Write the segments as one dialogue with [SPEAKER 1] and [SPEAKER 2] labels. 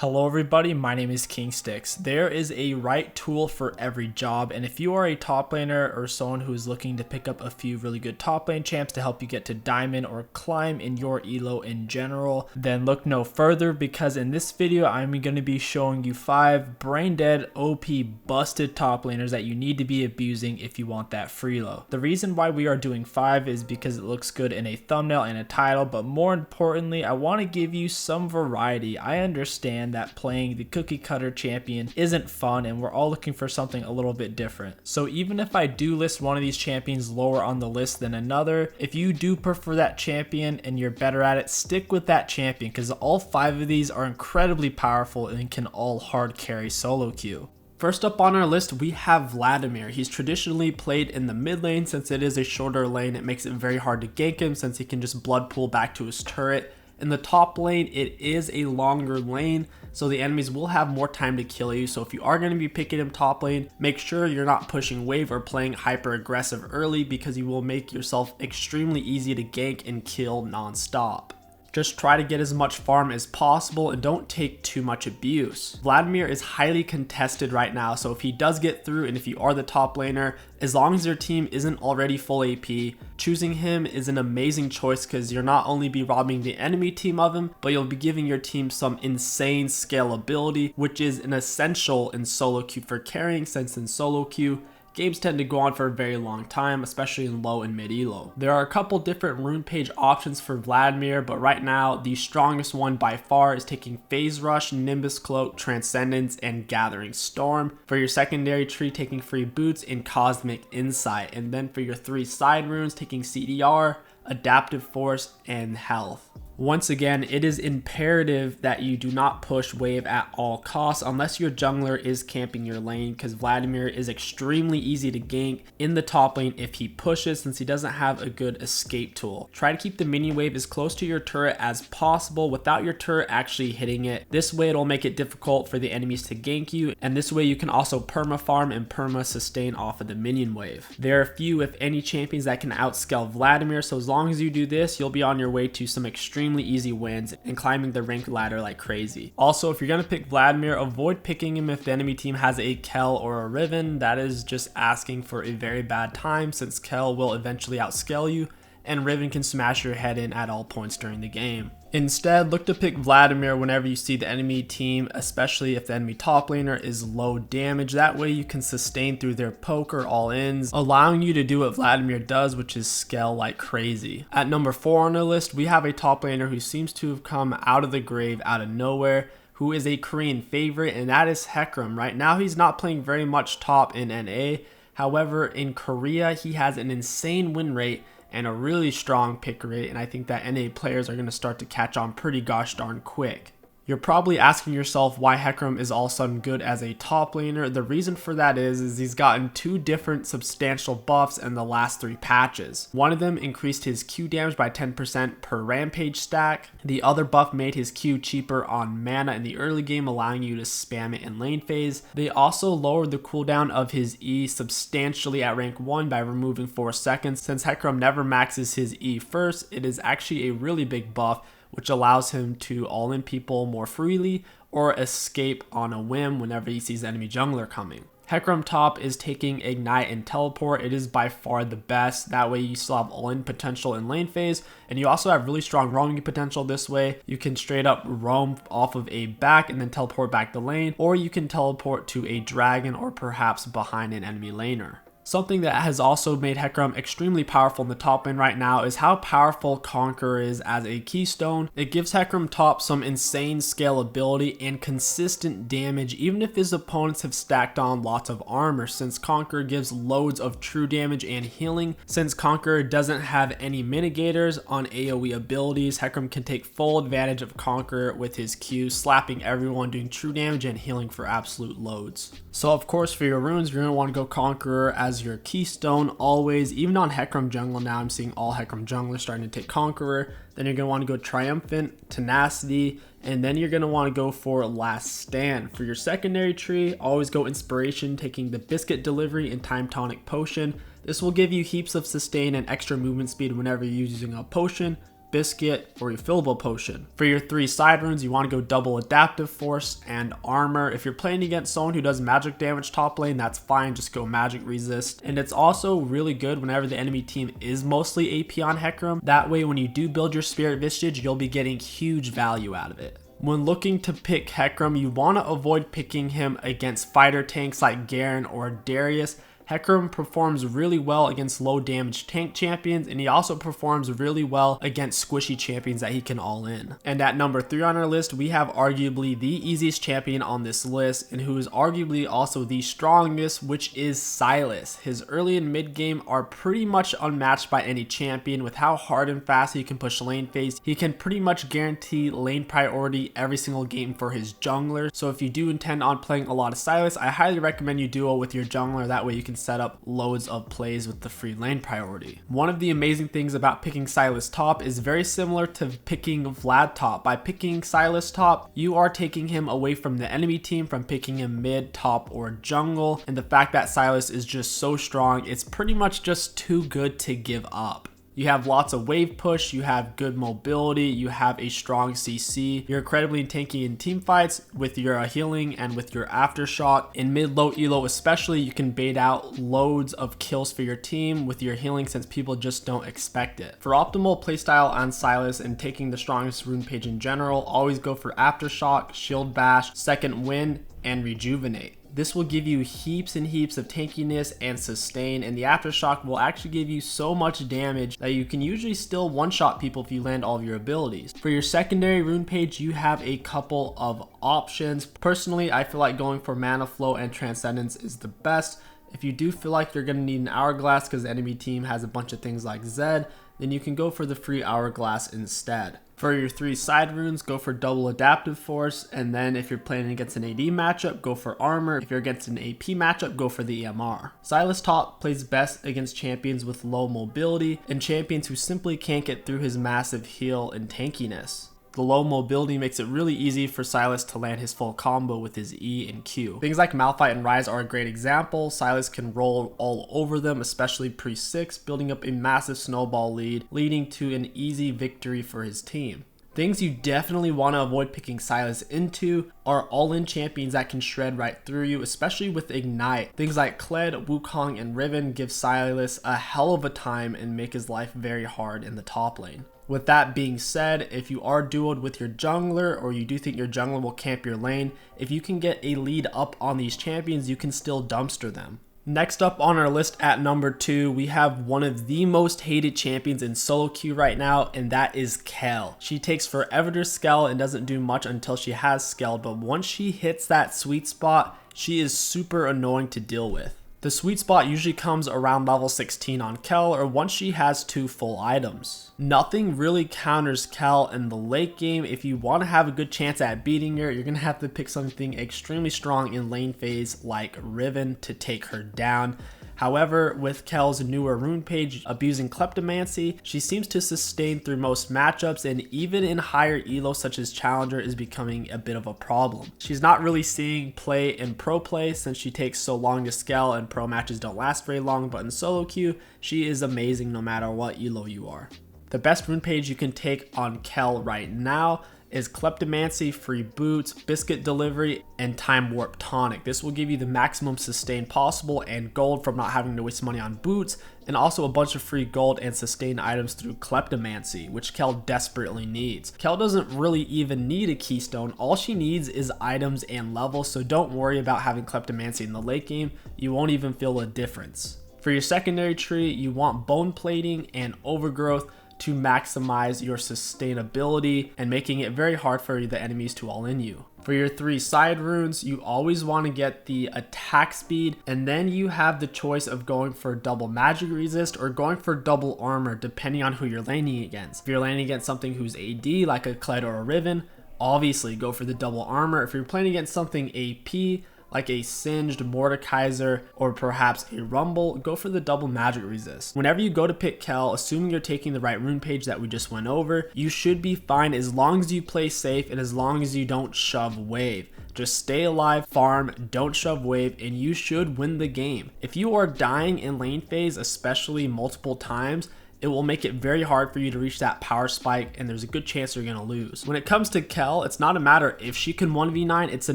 [SPEAKER 1] Hello everybody, my name is KingStix. There is a right tool for every job, and if you are a top laner or someone who is looking to pick up a few really good top lane champs to help you get to diamond or climb in your elo in general, then look no further, because in this video I'm going to be showing you 5 brain dead OP busted top laners that you need to be abusing if you want that free low. The reason why we are doing 5 is because it looks good in a thumbnail and a title, but more importantly I want to give you some variety. I understand that playing the cookie cutter champion isn't fun and we're all looking for something a little bit different. So even if I do list one of these champions lower on the list than another, if you do prefer that champion and you're better at it, stick with that champion, because all 5 of these are incredibly powerful and can all hard carry solo queue. First up on our list, we have Vladimir. He's traditionally played in the mid lane. Since it is a shorter lane, it makes it very hard to gank him since he can just blood pool back to his turret. In the top lane, it is a longer lane, so the enemies will have more time to kill you. So if you are going to be picking him top lane, make sure you're not pushing wave or playing hyper aggressive early, because you will make yourself extremely easy to gank and kill non-stop. Just try to get as much farm as possible and don't take too much abuse. Vladimir is highly contested right now, so if he does get through and if you are the top laner, as long as your team isn't already full AP, choosing him is an amazing choice, because you'll not only be robbing the enemy team of him, but you'll be giving your team some insane scalability, which is an essential in solo queue for carrying, since in solo queue, games tend to go on for a very long time, especially in low and mid elo. There are a couple different rune page options for Vladimir, but right now the strongest one by far is taking Phase Rush, Nimbus Cloak, Transcendence, and Gathering Storm. For your secondary tree, taking Free Boots and Cosmic Insight, and then for your 3 side runes, taking CDR, Adaptive Force, and Health. Once again, it is imperative that you do not push wave at all costs unless your jungler is camping your lane, because Vladimir is extremely easy to gank in the top lane if he pushes, since he doesn't have a good escape tool. Try to keep the minion wave as close to your turret as possible without your turret actually hitting it. This way it'll make it difficult for the enemies to gank you, and this way you can also perma farm and perma sustain off of the minion wave. There are few if any champions that can outscale Vladimir, so as long as you do this, you'll be on your way to some extremely easy wins and climbing the rank ladder like crazy. Also, if you're going to pick Vladimir, avoid picking him if the enemy team has a Kayle or a Riven. That is just asking for a very bad time, since Kayle will eventually outscale you and Riven can smash your head in at all points during the game. Instead, look to pick Vladimir whenever you see the enemy team, especially if the enemy top laner is low damage. That way you can sustain through their poke or all-ins, allowing you to do what Vladimir does, which is scale like crazy. At number 4 on our list, we have a top laner who seems to have come out of the grave out of nowhere, who is a Korean favorite, and that is Hecarim. Right now he's not playing very much top in NA. However, in Korea he has an insane win rate and a really strong pick rate, and I think that NA players are going to start to catch on pretty gosh darn quick. You're probably asking yourself why Hecarim is all of a sudden good as a top laner. The reason for that is he's gotten 2 different substantial buffs in the last 3 patches. One of them increased his Q damage by 10% per rampage stack. The other buff made his Q cheaper on mana in the early game, allowing you to spam it in lane phase. They also lowered the cooldown of his E substantially at rank 1 by removing 4 seconds. Since Hecarim never maxes his E first, it is actually a really big buff, which allows him to all-in people more freely or escape on a whim whenever he sees the enemy jungler coming. Hecarim top is taking Ignite and Teleport. It is by far the best. That way you still have all-in potential in lane phase, and you also have really strong roaming potential this way. You can straight up roam off of a back and then teleport back to lane, or you can teleport to a dragon or perhaps behind an enemy laner. Something that has also made Hecarim extremely powerful in the top lane right now is how powerful Conqueror is as a keystone. It gives Hecarim top some insane scalability and consistent damage, even if his opponents have stacked on lots of armor, since Conqueror gives loads of true damage and healing. Since Conqueror doesn't have any mitigators on AoE abilities, Hecarim can take full advantage of Conqueror with his Q, slapping everyone, doing true damage and healing for absolute loads. So of course for your runes, you're going to want to go Conqueror as your keystone always. Even on Hecarim jungle now, I'm seeing all Hecarim junglers starting to take Conqueror. Then you're going to want to go Triumphant, Tenacity, and then you're going to want to go for Last Stand. For your secondary tree, always go Inspiration, taking the Biscuit Delivery and Time Tonic Potion. This will give you heaps of sustain and extra movement speed whenever you're using a potion.
[SPEAKER 2] Biscuit, or Refillable Potion. For your 3 side runes, you want to go double Adaptive Force and Armor. If you're playing against someone who does magic damage top lane, that's fine, just go Magic Resist. And it's also really good whenever the enemy team is mostly AP on Hecarim. That way when you do build your Spirit Vestige, you'll be getting huge value out of it. When looking to pick Hecarim, you want to avoid picking him against fighter tanks like Garen or Darius. Hecarim performs really well against low damage tank champions, and he also performs really well against squishy champions that he can all in. And at number 3 on our list, we have arguably the easiest champion on this list, and who is arguably also the strongest, which is Sylas. His early and mid game are pretty much unmatched by any champion. With how hard and fast he can push lane phase, he can pretty much guarantee lane priority every single game for his jungler. So if you do intend on playing a lot of Sylas, I highly recommend you duo with your jungler. That way you can set up loads of plays with the free lane priority. One of the amazing things about picking Sylas top is very similar to picking Vlad top. By picking Sylas top, you are taking him away from the enemy team from picking him mid, top, or jungle. And the fact that Sylas is just so strong, it's pretty much just too good to give up. You have lots of wave push, you have good mobility, you have a strong CC, you're incredibly tanky in team fights with your healing and with your aftershock. In mid-low elo especially, you can bait out loads of kills for your team with your healing since people just don't expect it. For optimal playstyle on Sylas and taking the strongest rune page in general, always go for aftershock, shield bash, second wind, and rejuvenate. This will give you heaps and heaps of tankiness and sustain, and the aftershock will actually give you so much damage that you can usually still one-shot people if you land all of your abilities. For your secondary rune page, you have a couple of options. Personally, I feel like going for Mana Flow and Transcendence is the best. If you do feel like you're going to need an Hourglass because the enemy team has a bunch of things like Zed, then you can go for the free Hourglass instead. For your 3 side runes, go for double Adaptive Force, and then if you're playing against an AD matchup, go for Armor. If you're against an AP matchup, go for the EMR. Sylas top plays best against champions with low mobility and champions who simply can't get through his massive heal and tankiness. The low mobility makes it really easy for Sylas to land his full combo with his E and Q. Things like Malphite and Ryze are a great example. Sylas can roll all over them, especially pre-6, building up a massive snowball lead, leading to an easy victory for his team. Things you definitely want to avoid picking Sylas into are all-in champions that can shred right through you, especially with Ignite. Things like Kled, Wukong, and Riven give Sylas a hell of a time and make his life very hard in the top lane. With that being said, if you are duoed with your jungler or you do think your jungler will camp your lane, if you can get a lead up on these champions, you can still dumpster them. Next up on our list at number 2, we have one of the most hated champions in solo queue right now, and that is Kayle. She takes forever to scale and doesn't do much until she has scaled, but once she hits that sweet spot, she is super annoying to deal with. The sweet spot usually comes around level 16 on Kayle or once she has 2 full items. Nothing really counters Kayle in the late game. If you want to have a good chance at beating her, you're going to have to pick something extremely strong in lane phase like Riven to take her down. However, with Kayle's newer rune page abusing Kleptomancy, she seems to sustain through most matchups, and even in higher elo such as Challenger is becoming a bit of a problem. She's not really seeing play in pro play since she takes so long to scale and pro matches don't last very long, but in solo queue, she is amazing no matter what elo you are. The best rune page you can take on Kayle right now is Kleptomancy, free boots, biscuit delivery, and time warp tonic. This will give you the maximum sustain possible and gold from not having to waste money on boots, and also a bunch of free gold and sustain items through Kleptomancy, which Kayle desperately needs. Kayle doesn't really even need a keystone. All she needs is items and levels, so don't worry about having Kleptomancy in the late game. You won't even feel a difference. For your secondary tree, you want bone plating and overgrowth to maximize your sustainability and making it very hard for the enemies to all in you. For your 3 side runes, you always want to get the attack speed, and then you have the choice of going for double magic resist or going for double armor depending on who you're laning against. If you're laning against something who's AD like a Kled or a Riven, obviously go for the double armor. If you're playing against something AP like a Singed, Mordekaiser, or perhaps a Rumble, go for the double magic resist. Whenever you go to pick Kayle, assuming you're taking the right rune page that we just went over, you should be fine as long as you play safe and as long as you don't shove wave. Just stay alive, farm, don't shove wave, and you should win the game. If you are dying in lane phase, especially multiple times, it will make it very hard for you to reach that power spike, and there's a good chance you're going to lose. When it comes to 𝐒𝐿, it's not a matter if she can 1v9, it's a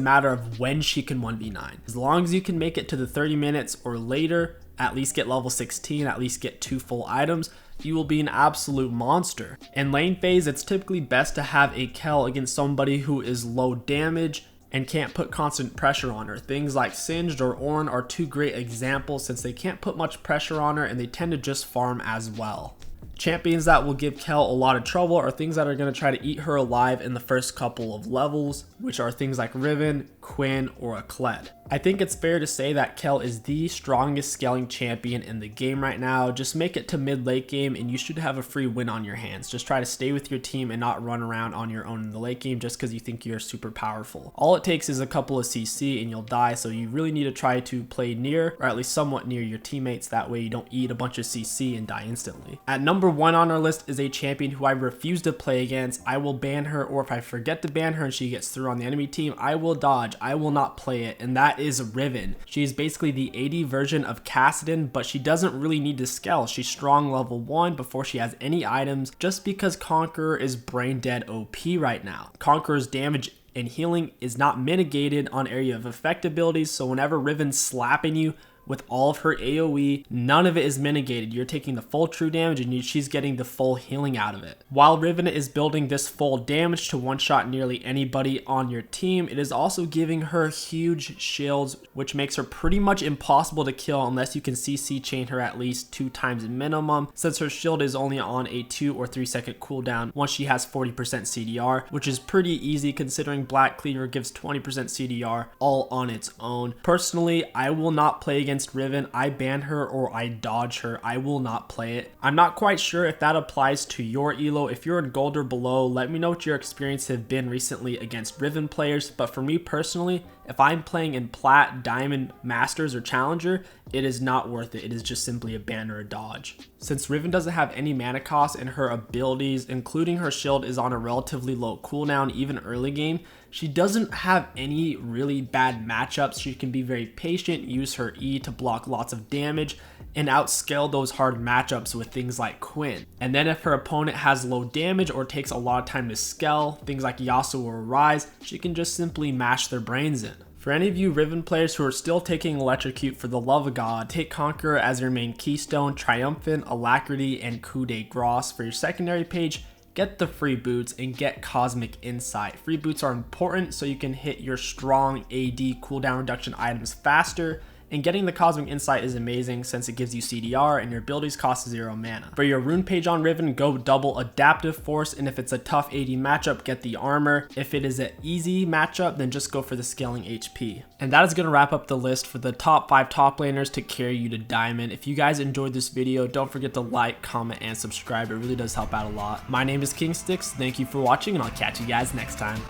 [SPEAKER 2] matter of when she can 1v9. As long as you can make it to the 30 minutes or later, at least get level 16, at least get 2 full items, you will be an absolute monster. In lane phase, it's typically best to have a 𝐒𝐿 against somebody who is low damage and can't put constant pressure on her. Things like Singed or Ornn are 2 great examples since they can't put much pressure on her and they tend to just farm as well. Champions that will give 𝐒𝐿 a lot of trouble are things that are going to try to eat her alive in the first couple of levels, which are things like Riven, Quinn, or a 𝐒𝐿. I think it's fair to say that 𝐒𝐿 is the strongest scaling champion in the game right now. Just make it to mid late game and you should have a free win on your hands. Just try to stay with your team and not run around on your own in the late game just because you think you're super powerful. All it takes is a couple of CC and you'll die, so you really need to try to play near, or at least somewhat near, your teammates. That way you don't eat a bunch of CC and die instantly. At number 1 on our list is a champion who I refuse to play against. I will ban her, or if I forget to ban her and she gets through on the enemy team, I will dodge. I will not play it, and that is Riven. She is basically the AD version of Kassadin, but she doesn't really need to scale. She's strong level 1 before she has any items, just because Conqueror is brain dead OP right now. Conqueror's damage and healing is not mitigated on area of effect abilities, so whenever Riven's slapping you with all of her AoE, none of it is mitigated. You're taking the full true damage and she's getting the full healing out of it. While Riven is building this full damage to one-shot nearly anybody on your team, it is also giving her huge shields, which makes her pretty much impossible to kill unless you can CC chain her at least 2 times minimum, since her shield is only on a 2 or 3 second cooldown once she has 40% CDR, which is pretty easy considering Black Cleaver gives 20% CDR all on its own. Personally, I will not play against Riven. I ban her or I dodge her. I will not play it. I'm not quite sure if that applies to your elo. If you're in gold or below, let me know what your experience have been recently against Riven players. But for me personally, if I'm playing in Plat, Diamond, Masters, or Challenger, it is not worth it. It is just simply a ban or a dodge. Since Riven doesn't have any mana cost and her abilities, including her shield, is on a relatively low cooldown even early game, she doesn't have any really bad matchups. She can be very patient, use her E to block lots of damage, and outscale those hard matchups with things like Quinn. And then if her opponent has low damage or takes a lot of time to scale, things like Yasuo or Ryze, she can just simply mash their brains in. For any of you Riven players who are still taking Electrocute, for the love of God, take Conqueror as your main keystone, Triumphant, Alacrity, and Coup de Grace. For your secondary page, get the free boots and get Cosmic Insight. Free boots are important so you can hit your strong AD cooldown reduction items faster, and getting the Cosmic Insight is amazing since it gives you CDR and your abilities cost 0 mana. For your rune page on Riven, go double Adaptive Force, and if it's a tough AD matchup, get the armor. If it is an easy matchup, then just go for the scaling HP. And that is going to wrap up the list for the top 5 top laners to carry you to Diamond. If you guys enjoyed this video, don't forget to like, comment, and subscribe. It really does help out a lot. My name is KingStix. Thank you for watching, and I'll catch you guys next time.